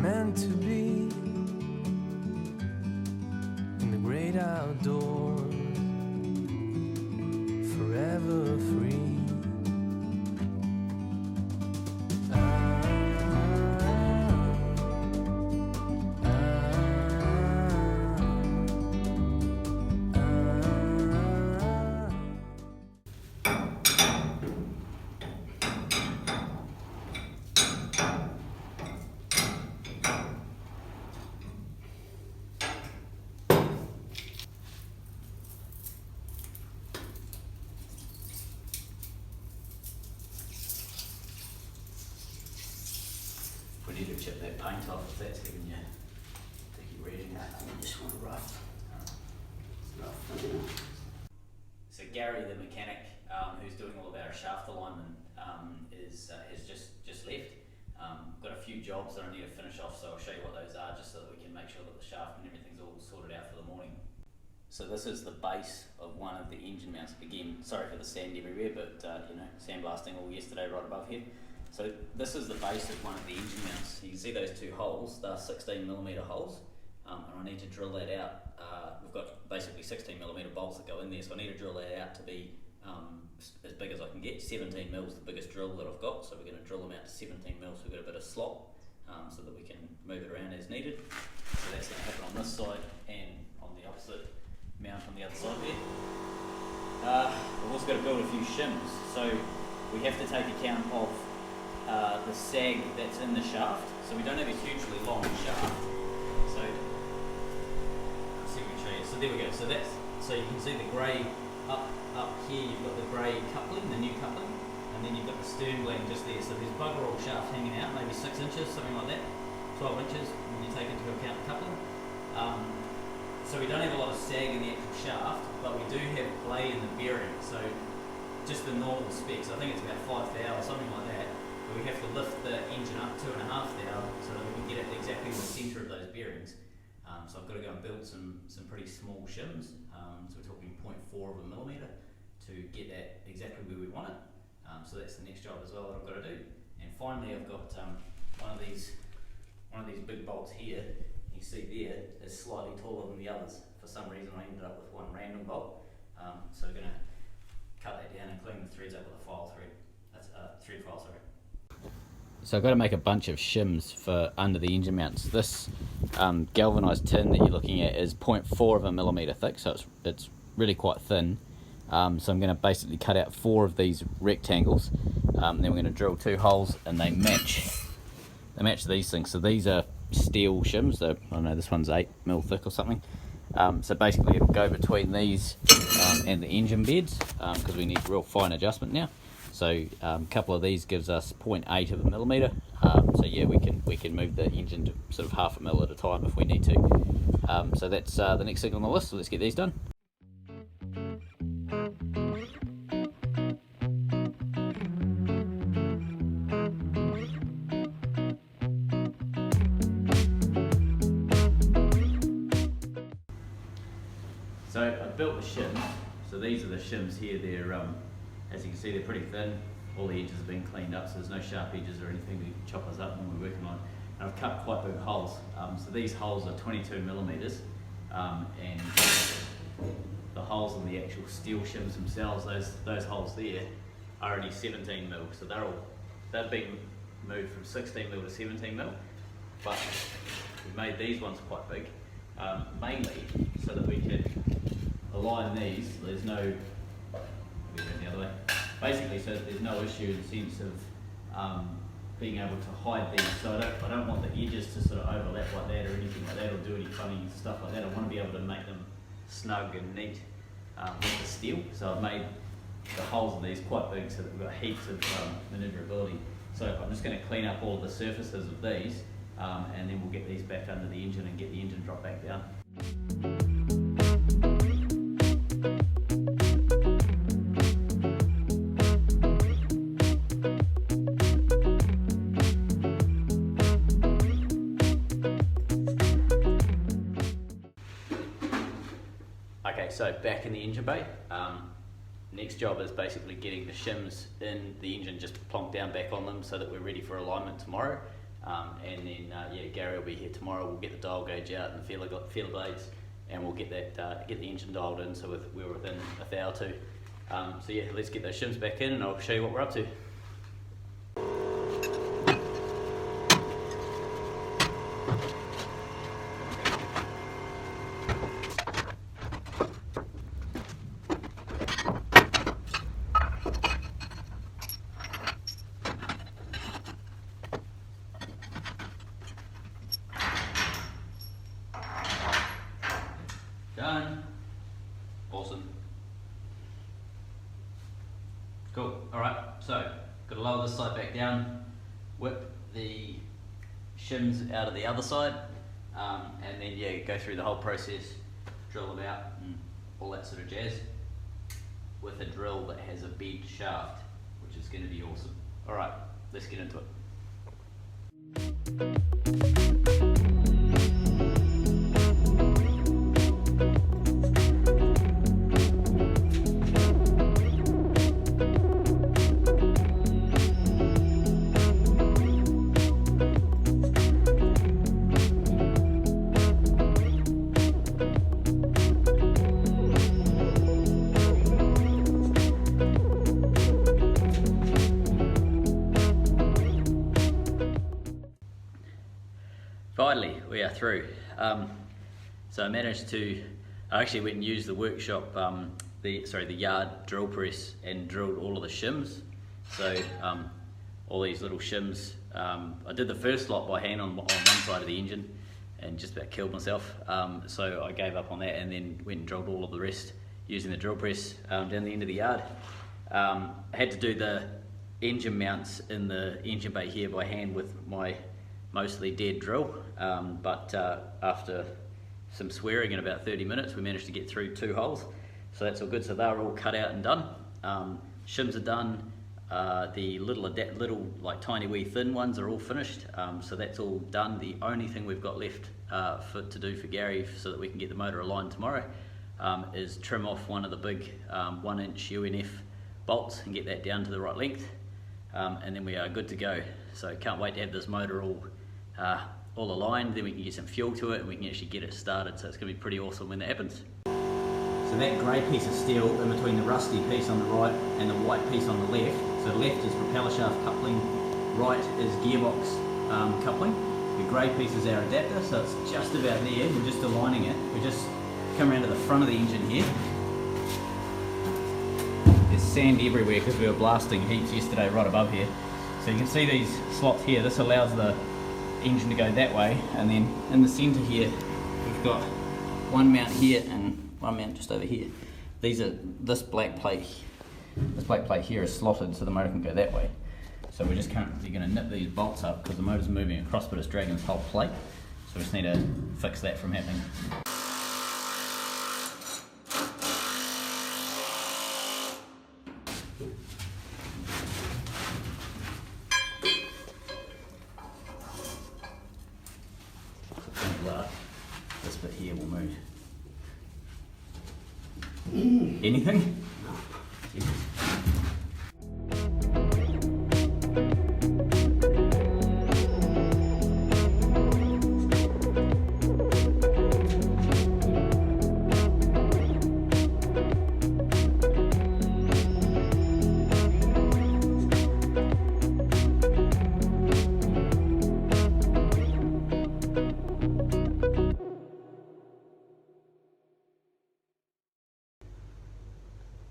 meant to be in the great outdoors, forever free. We need to chip that paint off if that's giving you sticky reading. This one rough. So Gary, the mechanic who's doing all of our shaft alignment, has just left. Got a few jobs that I need to finish off, so I'll show you what those are, just so that we can make sure that the shaft and everything's all sorted out for the morning. So this is the base of one of the engine mounts. Again, sorry for the sand everywhere, but sandblasting all yesterday right above here. So this is the base of one of the engine mounts. You can see those two holes, they're 16mm holes, and I need to drill that out. We've got basically 16mm bolts that go in there, so I need to drill that out to be as big as I can get. 17mm is the biggest drill that I've got, so we're going to drill them out to 17mm, so we've got a bit of slot so that we can move it around as needed. So that's going to happen on this side and on the opposite mount on the other side there. We've also got to build a few shims, so we have to take account of the sag that's in the shaft. So we don't have a hugely long shaft. So let's see if we can show you. So there we go. So you can see the grey up here. You've got the grey coupling, the new coupling, and then you've got the stern blank just there. So there's bugger all shaft hanging out, maybe 6 inches, something like that, 12 inches when you take into account the coupling. So we don't have a lot of sag in the actual shaft, but we do have play in the bearing. So just the normal specs, I think it's about 5 thou or something like that. But we have to lift the engine up 2.5 thou so that we can get it exactly in the centre of those bearings. So I've got to go and build some pretty small shims. So we're talking 0.4 of a millimetre to get that exactly where we want it. So that's the next job as well that I've got to do. And finally, I've got one of these big bolts here. You see there is slightly taller than the others. For some reason, I ended up with one random bolt. So we're going to cut that down and clean the threads up with a file thread. That's a thread file, sorry. So I've got to make a bunch of shims for under the engine mounts. This galvanised tin that you're looking at is 0.4 of a millimetre thick, so it's really quite thin. So I'm going to basically cut out 4 of these rectangles. Then we're going to drill 2 holes, and they match these things. So these are steel shims. I don't know, this one's 8mm thick or something. So basically it'll go between these and the engine beds, because we need real fine adjustment now. So a couple of these gives us 0.8 of a millimetre. So yeah, we can move the engine to sort of 0.5 mil at a time if we need to. So that's the next thing on the list. So let's get these done. So I built the shims. So these are the shims here. They're as you can see, they're pretty thin. All the edges have been cleaned up, so there's no sharp edges or anything to chop us up when we're working on. And I've cut quite big holes. So these holes are 22mm, and the holes in the actual steel shims themselves, those holes there, are only 17mm. So they've been moved from 16mm to 17mm, but we made these ones quite big, mainly so that we could align these. There's no the other way. Basically, so that there's no issue in the sense of being able to hide these. So I don't want the edges to sort of overlap like that or anything like that, or do any funny stuff like that. I want to be able to make them snug and neat with the steel. So I've made the holes in these quite big so that we've got heaps of manoeuvrability. So I'm just going to clean up all the surfaces of these, and then we'll get these back under the engine and get the engine dropped back down. Okay, so back in the engine bay. Next job is basically getting the shims in the engine just plonked down back on them so that we're ready for alignment tomorrow. and then yeah, Gary will be here tomorrow. We'll get the dial gauge out and the feeler blades, and we'll get that get the engine dialed in, so we're within a thou or two. So yeah, let's get those shims back in and I'll show you what we're up to. Done. Awesome. Cool. Alright, so got to lower this side back down, whip the shims out of the other side, and then yeah, go through the whole process, drill them out and all that sort of jazz, with a drill that has a bent shaft, which is going to be awesome. Alright, let's get into it. Finally, we are through. So I actually went and used the workshop, the yard drill press, and drilled all of the shims. So all these little shims, I did the first lot by hand on one side of the engine and just about killed myself. So I gave up on that and then went and drilled all of the rest using the drill press down the end of the yard. I had to do the engine mounts in the engine bay here by hand with my mostly dead drill, but after some swearing in about 30 minutes we managed to get through 2 holes, so that's all good. So they're all cut out and done. Shims are done. The little like tiny wee thin ones are all finished, so that's all done. The only thing we've got left to do for Gary so that we can get the motor aligned tomorrow is trim off one of the big 1-inch UNF bolts and get that down to the right length, and then we are good to go. So can't wait to have this motor all aligned, then we can get some fuel to it and we can actually get it started, so it's going to be pretty awesome when that happens. So that grey piece of steel in between the rusty piece on the right and the white piece on the left, so left is propeller shaft coupling, right is gearbox coupling. The grey piece is our adapter, so it's just about there. We're just aligning it. We just come around to the front of the engine here. There's sand everywhere because we were blasting heaps yesterday right above here. So you can see these slots here. This allows the engine to go that way, and then in the centre here we've got one mount here and one mount just over here. This black plate here is slotted so the motor can go that way. So we're just currently going to nip these bolts up because the motor's moving across but it's dragging this whole plate, so we just need to fix that from happening. This bit here will move. Anything? Jesus.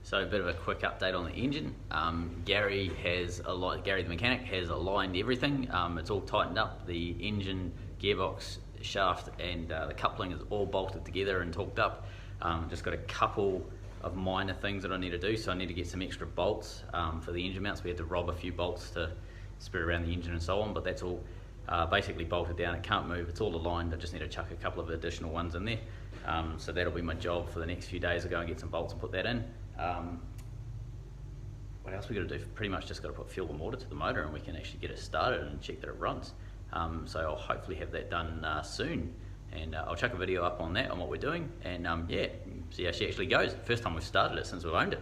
So a bit of a quick update on the engine. Gary the mechanic has aligned everything. It's all tightened up. The engine, gearbox, shaft and the coupling is all bolted together and torqued up. Just got a couple of minor things that I need to do. So I need to get some extra bolts for the engine mounts. We had to rob a few bolts to spread around the engine and so on, but that's all basically bolted down. It can't move. It's all aligned. I just need to chuck a couple of additional ones in there. So that'll be my job for the next few days. I'll go and get some bolts and put that in. What else we got to do? Pretty much just got to put fuel and water to the motor and we can actually get it started and check that it runs. So I'll hopefully have that done soon, and I'll chuck a video up on that, on what we're doing, and yeah, see how she actually goes. First time we've started it since we've owned it.